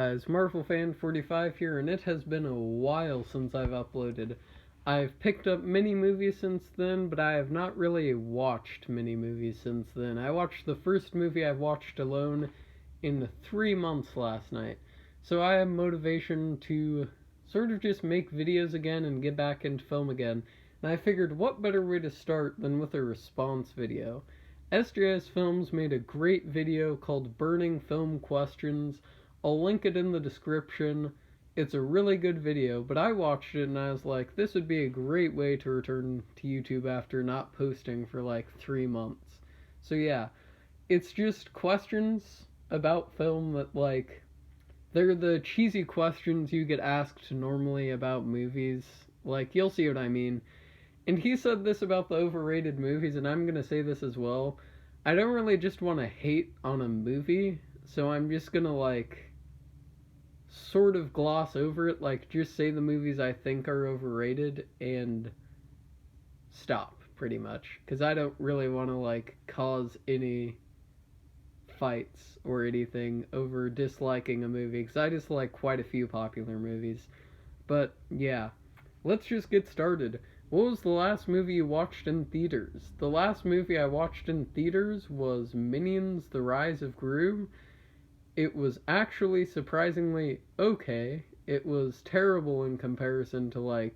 Guys, Marvel Fan 45 here, and it has been a while since I've uploaded. I've picked up many movies since then, but I have not really watched many movies since then. I watched the first movie I've watched alone in 3 months last night, so I have motivation to sort of just make videos again and get back into film again. And I figured what better way to start than with a response video. SJS Films made a great video called Burning Film Questions. I'll link it in the description. It's a really good video, but I watched it and I was like, this would be a great way to return to YouTube after not posting for like 3 months. So yeah, it's just questions about film that they're the cheesy questions you get asked normally about movies. Like, you'll see what I mean. And he said this about the overrated movies, and I'm gonna say this as well. I don't really just want to hate on a movie, so I'm just gonna sort of gloss over it, just say the movies I think are overrated and stop, pretty much. Because I don't really want to cause any fights or anything over disliking a movie, because I dislike quite a few popular movies. But yeah, let's just get started. What was the last movie you watched in theaters? The last movie I watched in theaters was Minions: The Rise of Gru. It was actually surprisingly okay. It was terrible in comparison to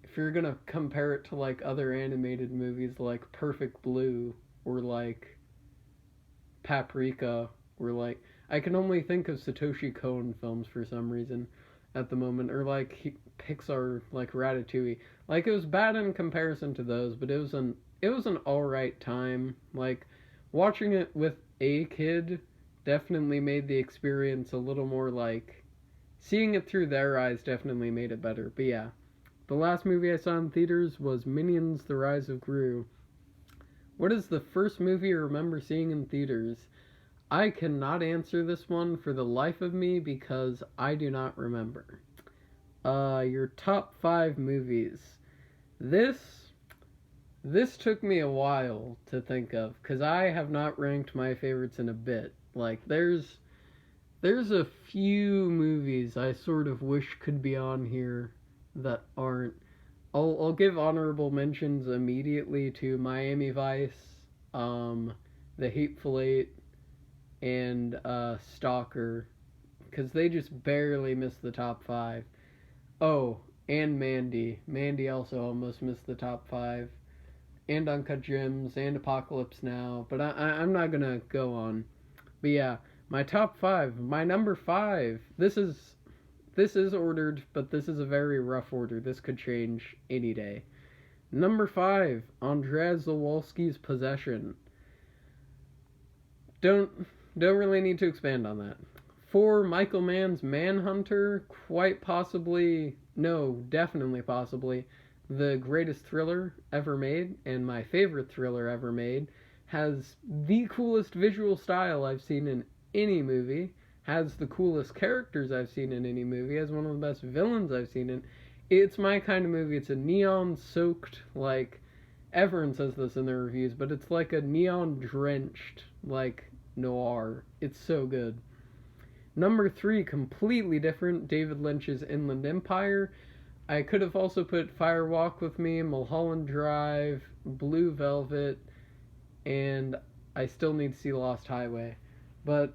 if you're gonna compare it to other animated movies like Perfect Blue or Paprika or I can only think of Satoshi Kon films for some reason at the moment, or Pixar Ratatouille. It was bad in comparison to those, but it was an alright time. Watching it with a kid definitely made the experience a little more seeing it through their eyes definitely made it better. But yeah, the last movie I saw in theaters was Minions: The Rise of Gru. What is the first movie you remember seeing in theaters? I cannot answer this one for the life of me because I do not remember. Your top 5 movies. This took me a while to think of, because I have not ranked my favorites in a bit. There's a few movies I sort of wish could be on here that aren't. I'll give honorable mentions immediately to Miami Vice, The Hateful Eight, and Stalker, because they just barely missed the top 5. Oh, and Mandy. Mandy also almost missed the top 5. And Uncut Gems, and Apocalypse Now, but I'm not gonna go on. But yeah, my top 5. My number 5. This is ordered, but this is a very rough order. This could change any day. Number 5, Andrzej Zawalski's Possession. Don't really need to expand on that. 4, Michael Mann's Manhunter. Quite possibly, no, definitely possibly, the greatest thriller ever made, and my favorite thriller ever made. Has the coolest visual style I've seen in any movie, has the coolest characters I've seen in any movie, has one of the best villains I've seen in. It's my kind of movie. It's a neon-soaked, everyone says this in their reviews, but it's a neon-drenched, noir. It's so good. Number 3, completely different, David Lynch's Inland Empire. I could have also put Fire Walk with Me, Mulholland Drive, Blue Velvet, and I still need to see Lost Highway. But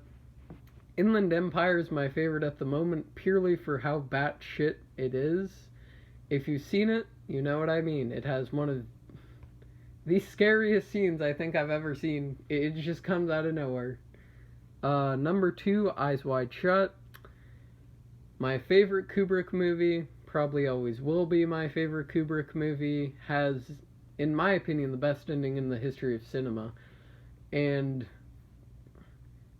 Inland Empire is my favorite at the moment, purely for how batshit it is. If you've seen it, you know what I mean. It has one of the scariest scenes I think I've ever seen. It just comes out of nowhere. Number 2, Eyes Wide Shut. My favorite Kubrick movie, probably always will be my favorite Kubrick movie, has, in my opinion, the best ending in the history of cinema. And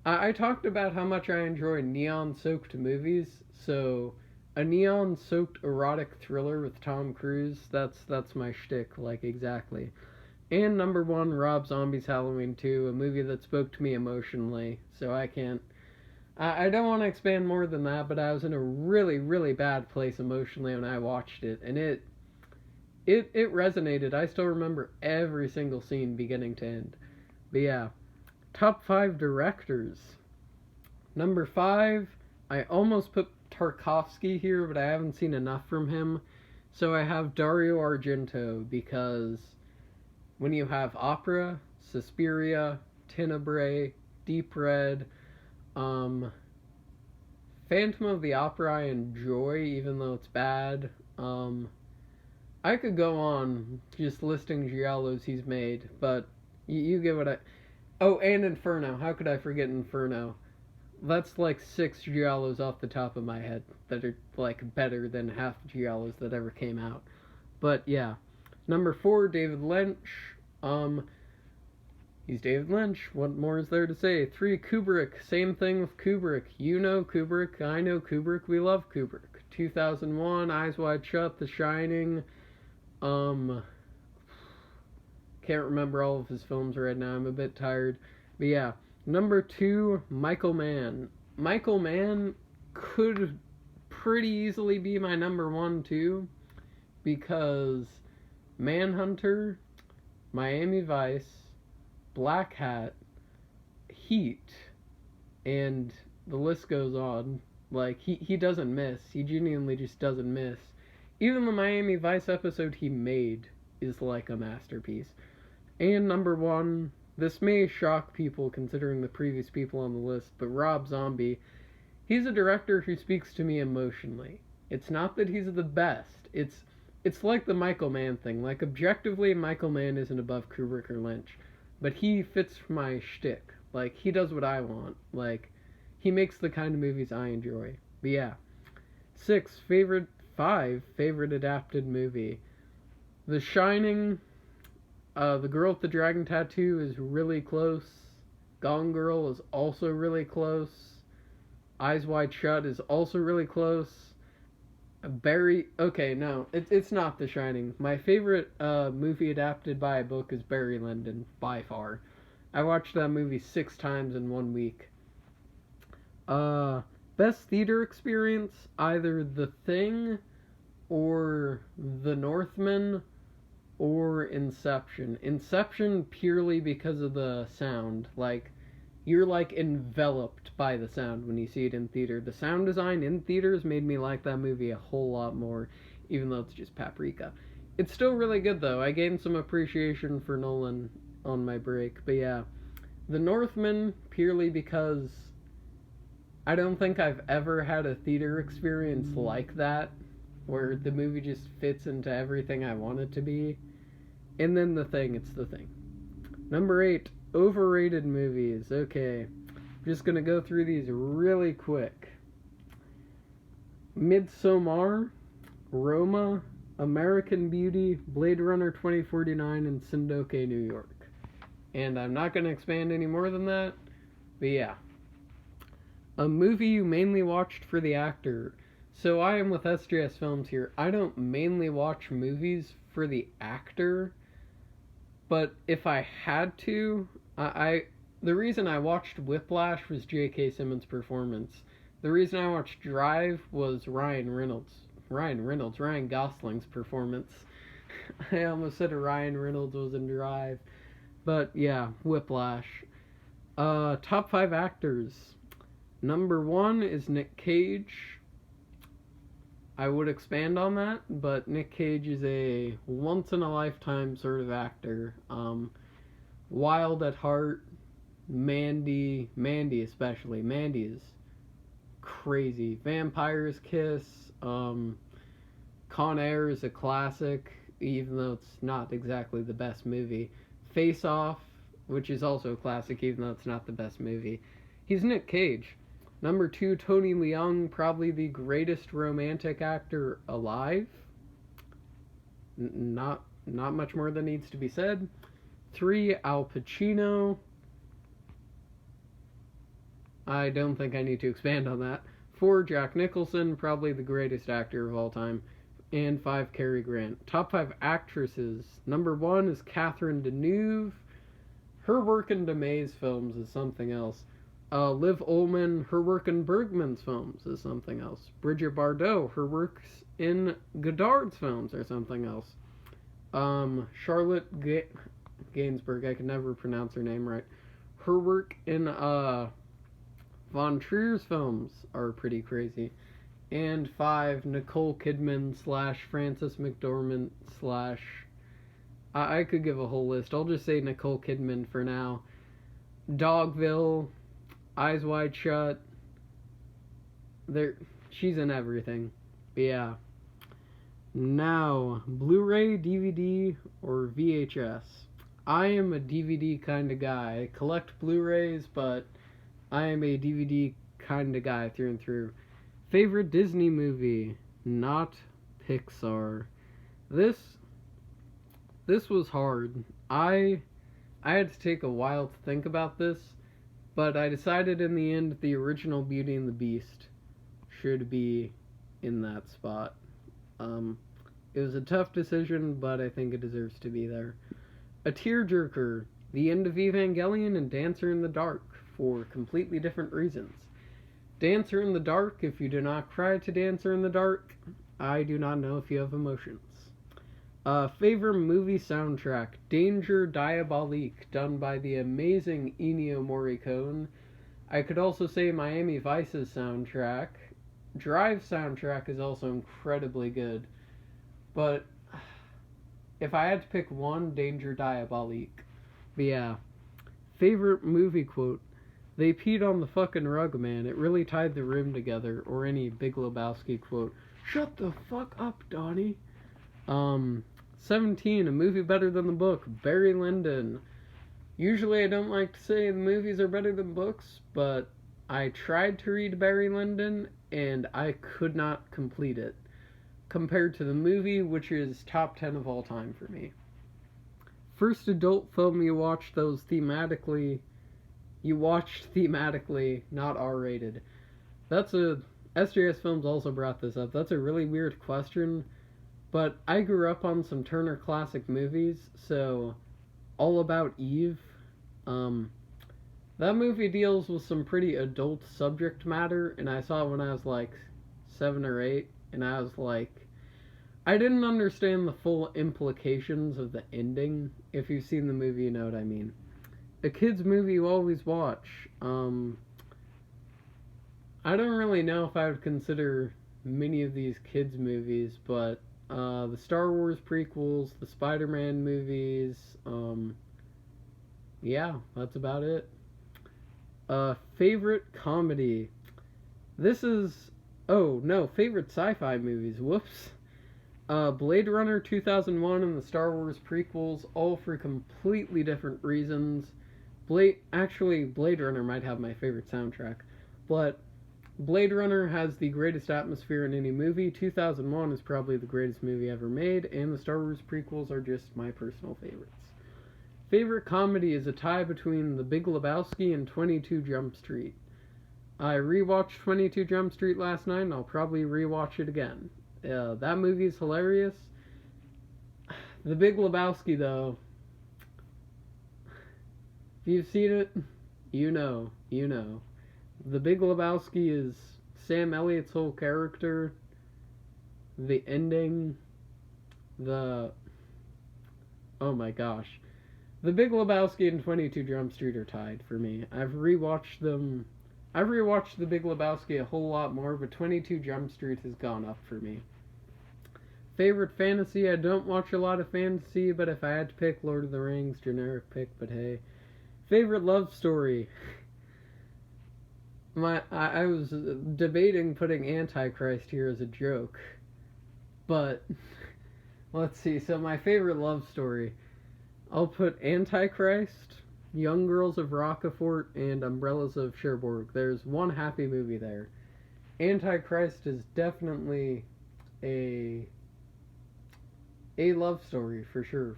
I talked about how much I enjoy neon-soaked movies, so a neon-soaked erotic thriller with Tom Cruise, that's my shtick, exactly. And number 1, Rob Zombie's Halloween 2, a movie that spoke to me emotionally, so I don't want to expand more than that, but I was in a really, really bad place emotionally when I watched it, and it resonated. I still remember every single scene beginning to end. But yeah, top 5 directors. Number 5, I almost put Tarkovsky here, but I haven't seen enough from him. So I have Dario Argento because when you have opera, Suspiria, Tenebrae, Deep Red, Phantom of the Opera I enjoy, even though it's bad. I could go on just listing giallos he's made, but you get what I... Oh, and Inferno. How could I forget Inferno? That's like 6 giallos off the top of my head that are like better than half giallos that ever came out. But yeah. Number 4, David Lynch. He's David Lynch. What more is there to say? 3, Kubrick. Same thing with Kubrick. You know Kubrick. I know Kubrick. We love Kubrick. 2001, Eyes Wide Shut, The Shining. Can't remember all of his films right now. I'm a bit tired. But yeah. Number 2, Michael Mann. Michael Mann could pretty easily be my number 1 too, because Manhunter, Miami Vice, Black Hat, Heat, and the list goes on. Like, he doesn't miss. He genuinely just doesn't miss. Even the Miami Vice episode he made is like a masterpiece. And number 1, this may shock people considering the previous people on the list, but Rob Zombie, he's a director who speaks to me emotionally. It's not that he's the best. It's like the Michael Mann thing. Like, objectively, Michael Mann isn't above Kubrick or Lynch, but he fits my shtick. Like, he does what I want. Like, he makes the kind of movies I enjoy. But yeah. 5 favorite adapted movie. The Shining, The Girl with the Dragon Tattoo is really close. Gone Girl is also really close. Eyes Wide Shut is also really close. Okay, no, it's not The Shining. My favorite movie adapted by a book is Barry Lyndon, by far. I watched that movie 6 times in 1 week. Best theater experience, either The Thing or The Northman or Inception. Inception purely because of the sound. Like, you're like enveloped by the sound when you see it in theater. The sound design in theaters made me like that movie a whole lot more, even though it's just paprika. It's still really good though. I gained some appreciation for Nolan on my break. But yeah, The Northman purely because I don't think I've ever had a theater experience like that, where the movie just fits into everything I want it to be. And then The Thing, it's The Thing. Number 8, overrated movies. Okay, I'm just gonna go through these really quick. Midsommar, Roma, American Beauty, Blade Runner 2049, and Synecdoche, New York. And I'm not gonna expand any more than that, but yeah. A movie you mainly watched for the actor. So I am with SJS Films here. I don't mainly watch movies for the actor, but if I had to, the reason I watched Whiplash was J.K. Simmons' performance. The reason I watched Drive was Ryan Gosling's performance. I almost said Ryan Reynolds was in Drive. But yeah, Whiplash. Top 5 actors. Number 1 is Nick Cage. I would expand on that, but Nick Cage is a once-in-a-lifetime sort of actor. Wild at heart, Mandy especially. Mandy is crazy. Vampire's Kiss, Con Air is a classic, even though it's not exactly the best movie. Face Off, which is also a classic, even though it's not the best movie. He's Nick Cage. Number 2, Tony Leung, probably the greatest romantic actor alive. Not much more that needs to be said. 3, Al Pacino. I don't think I need to expand on that. 4, Jack Nicholson, probably the greatest actor of all time. And 5, Cary Grant. Top 5 actresses. Number 1 is Catherine Deneuve. Her work in DeMay's films is something else. Liv Ullmann, her work in Bergman's films is something else. Brigitte Bardot, her works in Godard's films are something else. Charlotte Gainsbourg, I can never pronounce her name right. Her work in Von Trier's films are pretty crazy. And 5, Nicole Kidman slash Frances McDormand slash. I could give a whole list. I'll just say Nicole Kidman for now. Dogville, Eyes Wide Shut. She's in everything. But yeah. Now, Blu-ray, DVD, or VHS. I am a DVD kind of guy. I collect Blu-rays, but I am a DVD kind of guy through and through. Favorite Disney movie? Not Pixar. This was hard. I had to take a while to think about this, but I decided in the end the original Beauty and the Beast should be in that spot. It was a tough decision, but I think it deserves to be there. A tearjerker, the end of Evangelion and Dancer in the Dark, for completely different reasons. Dancer in the Dark, if you do not cry to Dancer in the Dark, I do not know if you have emotions. Favorite movie soundtrack, Danger Diabolique, done by the amazing Ennio Morricone. I could also say Miami Vice's soundtrack. Drive soundtrack is also incredibly good. But if I had to pick one, Danger Diabolique. But yeah. Favorite movie quote, they peed on the fucking rug, man. It really tied the room together. Or any Big Lebowski quote, shut the fuck up, Donnie. 17, a movie better than the book, Barry Lyndon. Usually I don't like to say the movies are better than books, but I tried to read Barry Lyndon and I could not complete it. Compared to the movie, which is top 10 of all time for me. First adult film you watched that was thematically, not R-rated. SJS Films also brought this up. That's a really weird question, but I grew up on some Turner Classic Movies, so All About Eve. That movie deals with some pretty adult subject matter, and I saw it when I was like 7 or 8, and I was like, I didn't understand the full implications of the ending. If you've seen the movie, you know what I mean. A kid's movie you always watch. I don't really know if I would consider many of these kids' movies, but the Star Wars prequels, the Spider-Man movies, yeah, that's about it. Favorite comedy. Favorite sci-fi movies. Whoops. Blade Runner 2001 and the Star Wars prequels, all for completely different reasons. Blade Runner might have my favorite soundtrack, but Blade Runner has the greatest atmosphere in any movie. 2001 is probably the greatest movie ever made, and the Star Wars prequels are just my personal favorites. Favorite comedy is a tie between The Big Lebowski and 22 Jump Street. I rewatched 22 Jump Street last night, and I'll probably rewatch it again. That movie is hilarious. The Big Lebowski, though, if you've seen it, you know. The Big Lebowski is Sam Elliott's whole character, the ending, oh my gosh. The Big Lebowski and 22 Jump Street are tied for me. I've rewatched The Big Lebowski a whole lot more, but 22 Jump Street has gone up for me. Favorite fantasy, I don't watch a lot of fantasy, but if I had to pick, Lord of the Rings, generic pick, but hey. Favorite love story. I was debating putting Antichrist here as a joke, but let's see. So my favorite love story, I'll put Antichrist, Young Girls of Rockefort, and Umbrellas of Cherbourg. There's one happy movie there. Antichrist is definitely a love story for sure.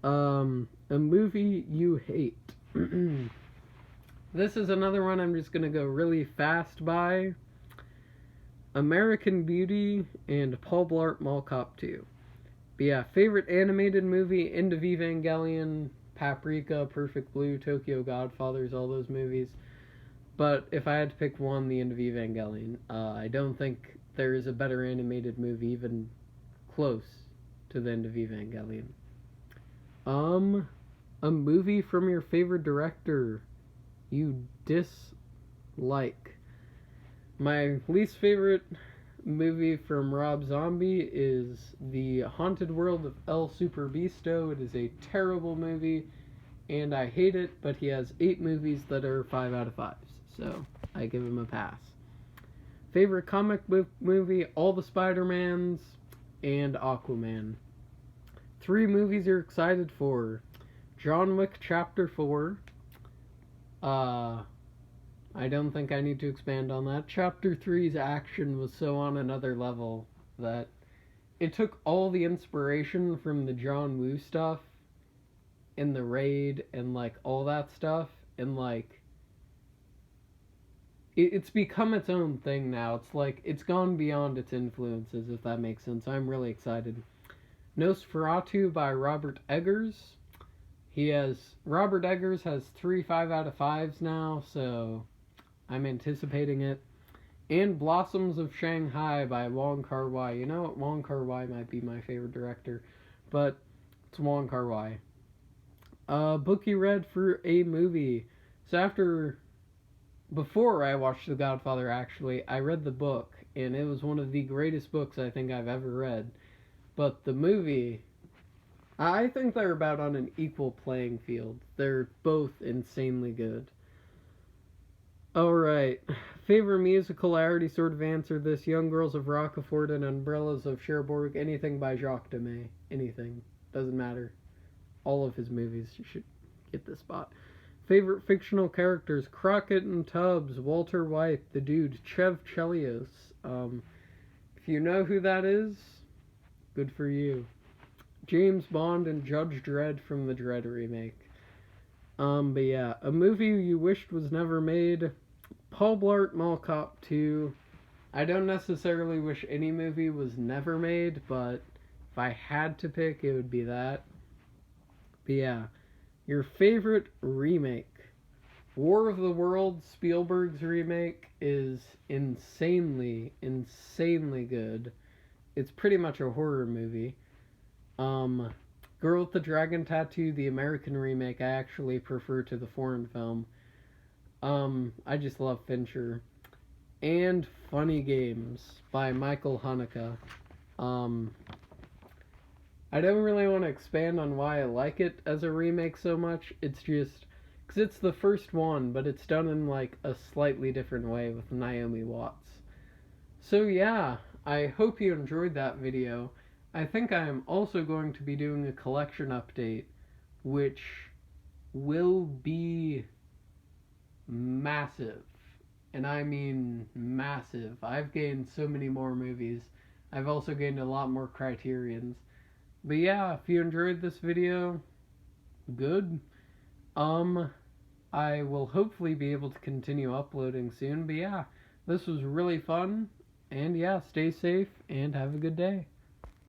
A movie you hate. This is another one I'm just gonna go really fast by. American Beauty and Paul Blart Mall Cop 2. But yeah, favorite animated movie, End of Evangelion, Paprika, Perfect Blue, Tokyo Godfathers, all those movies. But if I had to pick one, The End of Evangelion. I don't think there is a better animated movie even close to The End of Evangelion. A movie from your favorite director you like. My least favorite movie from Rob Zombie is The Haunted World of El Superbeasto. It is a terrible movie, and I hate it, but he has 8 movies that are 5 out of 5, so I give him a pass. Favorite comic movie, all the Spider-Mans, and Aquaman. 3 movies you're excited for. John Wick Chapter 4. I don't think I need to expand on that. Chapter 3's action was so on another level that it took all the inspiration from the John Woo stuff in the raid and like all that stuff, and like it's become its own thing now. It's like it's gone beyond its influences, if that makes sense. I'm really excited. Nosferatu by Robert Eggers. Robert Eggers has 3 5 out of 5s now, so I'm anticipating it. And Blossoms of Shanghai by Wong Kar-wai. You know what? Wong Kar-wai might be my favorite director, but it's Wong Kar-wai. Book you read for a movie. So before I watched The Godfather, actually, I read the book, and it was one of the greatest books I think I've ever read. But the movie, I think they're about on an equal playing field. They're both insanely good. Alright, favorite musical, I already sort of answered this. Young Girls of Rockefort and Umbrellas of Cherbourg. Anything by Jacques Demy. Anything. Doesn't matter. All of his movies should get this spot. Favorite fictional characters, Crockett and Tubbs, Walter White, the Dude, Chev Chelios. If you know who that is, good for you. James Bond and Judge Dredd from the Dredd remake. But yeah, a movie you wished was never made. Paul Blart Mall Cop 2. I don't necessarily wish any movie was never made, but if I had to pick, it would be that. But yeah, your favorite remake. War of the Worlds, Spielberg's remake, is insanely good. It's pretty much a horror movie. Girl with the Dragon Tattoo, the American remake, I actually prefer to the foreign film. I just love Fincher. And Funny Games by Michael Haneke. I don't really want to expand on why I like it as a remake so much. It's just because it's the first one, but it's done in like a slightly different way with Naomi Watts. So yeah, I hope you enjoyed that video. I think I am also going to be doing a collection update, which will be massive. And I mean massive. I've gained so many more movies. I've also gained a lot more criterions. But yeah, if you enjoyed this video, good. I will hopefully be able to continue uploading soon. But yeah, this was really fun. And yeah, stay safe and have a good day.